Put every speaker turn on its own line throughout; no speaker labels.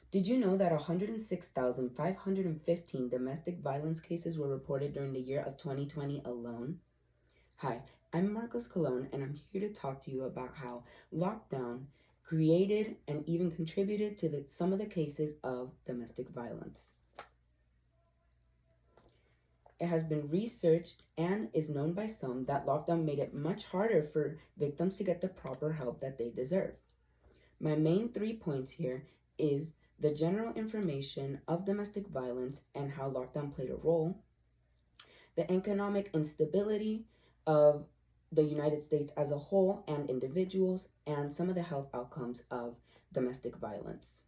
Did you know that 106,515 domestic violence cases were reported during the year of 2020 alone? Hi, I'm Marcos Colon, and I'm here to talk to you about how lockdown created and even contributed to some of the cases of domestic violence. It has been researched and is known by some that lockdown made it much harder for victims to get the proper help that they deserve. My main 3 points here is the general information of domestic violence and how lockdown played a role, the economic instability of the United States as a whole and individuals, and some of the health outcomes of domestic violence.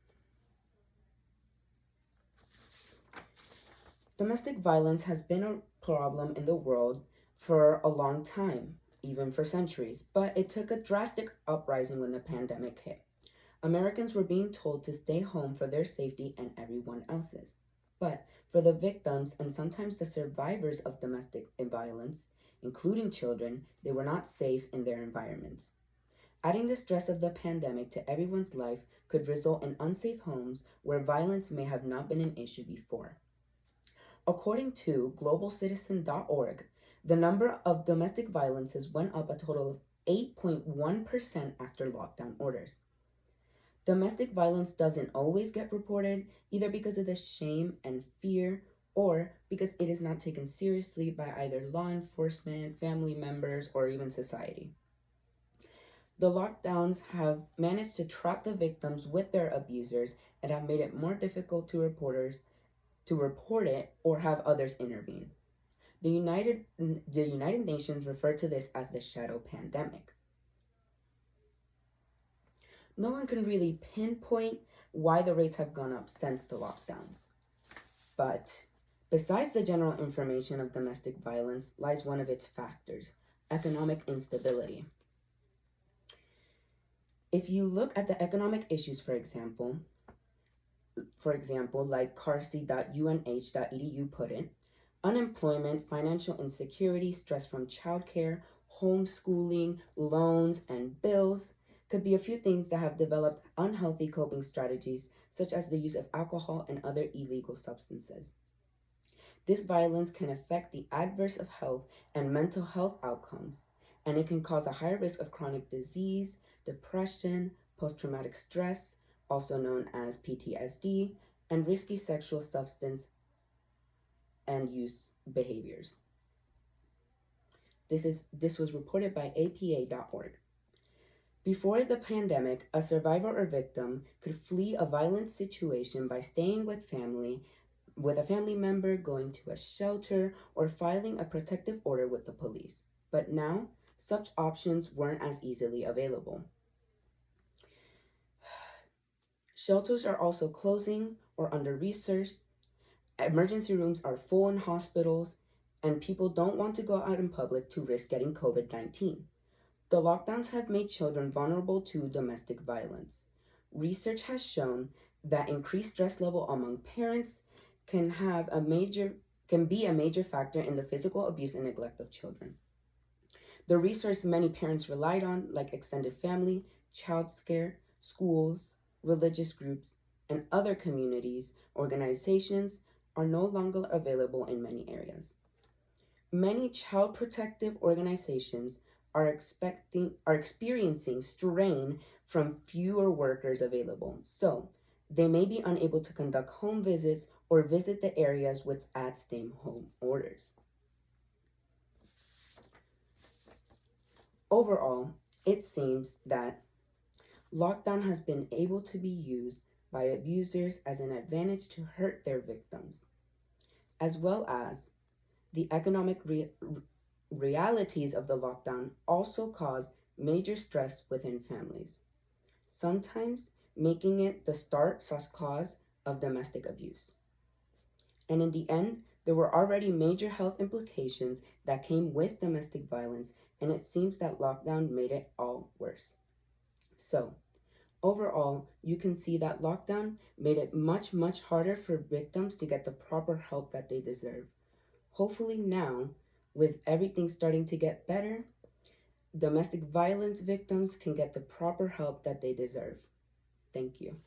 Domestic violence has been a problem in the world for a long time, even for centuries, but it took a drastic uprising when the pandemic hit. Americans were being told to stay home for their safety and everyone else's. But for the victims and sometimes the survivors of domestic violence, including children, they were not safe in their environments. Adding the stress of the pandemic to everyone's life could result in unsafe homes where violence may have not been an issue before. According to globalcitizen.org, the number of domestic violences went up a total of 8.1% after lockdown orders. Domestic violence doesn't always get reported, either because of the shame and fear or because it is not taken seriously by either law enforcement, family members, or even society. The lockdowns have managed to trap the victims with their abusers and have made it more difficult to report it or have others intervene. The United Nations referred to this as the shadow pandemic. No one can really pinpoint why the rates have gone up since the lockdowns. But besides the general information of domestic violence lies one of its factors, economic instability. If you look at the economic issues, for example, like carsey.unh.edu put it, unemployment, financial insecurity, stress from childcare, homeschooling, loans, and bills could be a few things that have developed unhealthy coping strategies, such as the use of alcohol and other illegal substances. This violence can affect the adverse of health and mental health outcomes, and it can cause a higher risk of chronic disease, depression, post-traumatic stress, also known as PTSD, and risky sexual substance and use behaviors. This was reported by APA.org. Before the pandemic, a survivor or victim could flee a violent situation by staying with a family member, going to a shelter, or filing a protective order with the police. But now, such options weren't as easily available. Shelters are also closing or under-resourced. Emergency rooms are full in hospitals, and people don't want to go out in public to risk getting COVID-19. The lockdowns have made children vulnerable to domestic violence. Research has shown that increased stress level among parents can be a major factor in the physical abuse and neglect of children. The resource many parents relied on, like extended family, child care, schools, religious groups, and other communities, organizations, are no longer available in many areas. Many child protective organizations are experiencing strain from fewer workers available, so they may be unable to conduct home visits or visit the areas with stay-home orders. Overall, it seems that lockdown has been able to be used by abusers as an advantage to hurt their victims, as well as the economic realities of the lockdown also cause major stress within families, sometimes making it the start/cause of domestic abuse. And in the end, there were already major health implications that came with domestic violence, and it seems that lockdown made it all worse. So, overall, you can see that lockdown made it much, much harder for victims to get the proper help that they deserve. Hopefully now, with everything starting to get better, domestic violence victims can get the proper help that they deserve. Thank you.